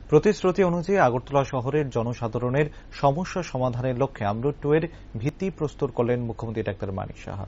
প্রতিশ্রুতি অনুযায়ী আগরতলা শহরের জনসাধারণের সমস্যা সমাধানের লক্ষ্যে আমরুট 2 এর ভিত্তি প্রস্তর করলেন মুখ্যমন্ত্রী ডাক্তার মানিক সাহা।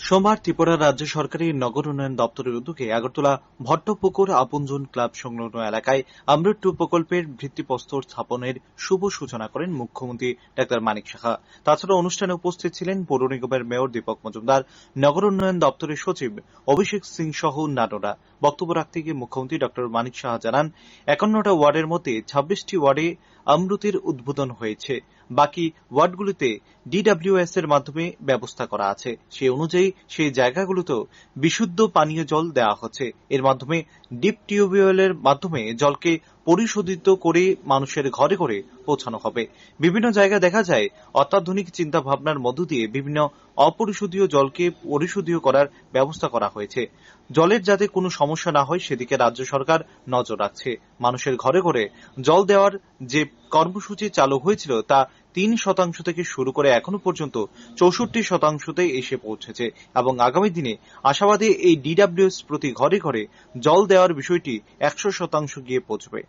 সোমবার ত্রিপুরা রাজ্য সরকারের নগর উন্নয়ন দপ্তরের উদ্যোগে আগরতলা ভট্টপুকুর আপনজন ক্লাব সংলগ্ন এলাকায় আমরুট 2 প্রকল্পের ভিত্তিপ্রস্তর স্থাপনের শুভ সূচনা করেন মুখ্যমন্ত্রী ডাক্তার মানিক সাহা। তাছাড়া অনুষ্ঠানে উপস্থিত ছিলেন পৌর নিগমের মেয়র দীপক মজুমদার, নগর উন্নয়ন দপ্তরের সচিব অভিষেক সিং সহ অন্যান্যরা। বক্তব্য রাখতে গিয়ে মুখ্যমন্ত্রী ডক্টর মানিক সাহা জানান, 51টা ওয়ার্ডের মধ্যে 26টি ওয়ার্ডে আমরুতের উদ্বোধন হয়েছে। বাকি ওয়ার্ডগুলিতে DWS এর মাধ্যমে ব্যবস্থা করা আছে। সেই অনুযায়ী সেই জায়গাগুলোতেও বিশুদ্ধ পানীয় জল দেওয়া হচ্ছে। এর মাধ্যমে ডিপ টিউবওয়েলের মাধ্যমে জলকে পরিশোধিত করে মানুষের ঘরে ঘরে পৌঁছানো হবে। বিভিন্ন জায়গায় দেখা যায় অত্যাধুনিক চিন্তা ভাবনার মধ্য দিয়ে বিভিন্ন অপরিশোধীয় জলকে পরিশোধীয় করার ব্যবস্থা করা হয়েছে। জলের যাতে কোনো সমস্যা না হয় সেদিকে রাজ্য সরকার নজর রাখছে। মানুষের ঘরে ঘরে জল দেওয়ার যে কর্মসূচি চালু হয়েছিল তা 3% থেকে শুরু করে এখনো পর্যন্ত 64%তে এসে পৌঁছেছে এবং আগামী দিনে আশাবাদী এই DWS প্রতি ঘরে ঘরে জল দেওয়ার বিষয়টি 100% গিয়ে পৌঁছবে।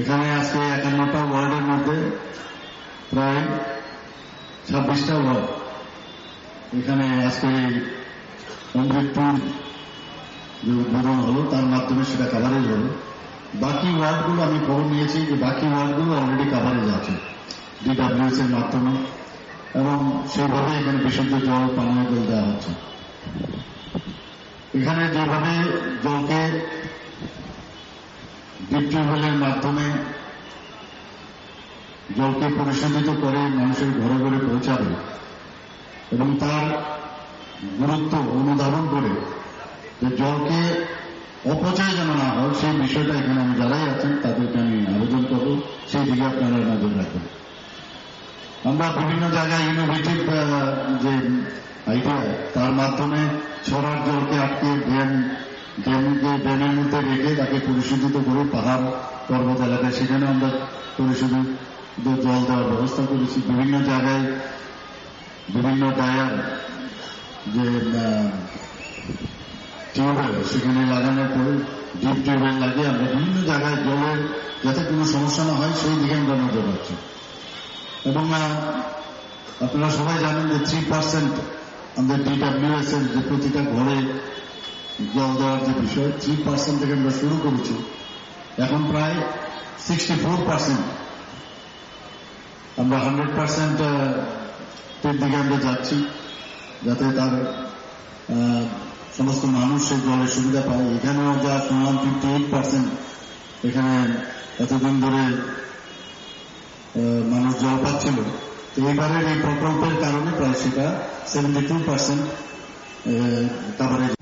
এখানে আজকে 51টা ওয়ার্ডের মধ্যে প্রায় 26টা ওয়ার্ড এখানে আজকে আমরুট 2 যে উদ্বোধন হলো তার মাধ্যমে সেটা কাভারেজ হলো। বাকি ওয়ার্ডগুলো আমি খবর নিয়েছি যে বাকি ওয়ার্ডগুলো অলরেডি কাভারেজ আছে DWS এর মাধ্যমে এবং সেইভাবে এখানে বিশুদ্ধ জল পানীয় জল দেওয়া হচ্ছে। এখানে যেভাবে জলকে ডিপ টিউবওয়েলের মাধ্যমে জলকে পরিশোধিত করে মানুষের ঘরে ঘরে পৌঁছাবে এবং তার গুরুত্ব অনুধাবন করে যে জলকে অপচয় যেন না হয় সেই বিষয়টা এখানে আমি যারাই আছেন তাদেরকে আমি আবেদন করব, সেই দিকে আপনারা নজর রাখবেন। আমরা বিভিন্ন জায়গায় ইনোভেটিভ যে আইডিয়া তার মাধ্যমে ছড়ার জলকে আটকে ড্রেনের মধ্যে রেখে তাকে পরিশোধিত করে পাহাড় পর্বত এলাকায় সেখানে আমরা পরিশোধিত জল দেওয়ার ব্যবস্থা করেছি। বিভিন্ন জায়গায় বিভিন্ন ডায়ার যে টিউবওয়েল সেখানে লাগানোর পরে ডিপ টিউবওয়েল লাগিয়ে আমরা বিভিন্ন জায়গায় জলের যাতে কোনো সমস্যা না হয় সেই দিকে আমরা নজর রাখছি। এবং আপনারা সবাই জানেন যে 3% আমাদের DWS এর যে প্রতিটা ঘরে জল দেওয়ার যে বিষয় 3% থেকে আমরা শুরু করেছি, এখন প্রায় 64% আমরা 100% এর দিকে আমরা যাচ্ছি, যাতে তার সমস্ত মানুষ সেই জলের সুবিধা পায়। এখানেও যা শুনলাম 58% এখানে এতদিন ধরে মানুষ জল পাচ্ছিল, তো এবারের এই প্রকল্পের কারণে প্রায় সেটা 72% কাভারেজ।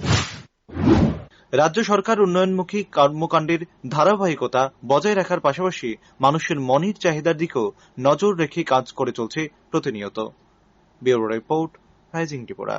রাজ্য সরকার উন্নয়নমুখী কর্মকাণ্ডের ধারাবাহিকতা বজায় রাখার পাশাপাশি মানুষের মনের চাহিদার দিকেও নজর রেখে কাজ করে চলছে প্রতিনিয়ত। Bureau report, rising Tripura.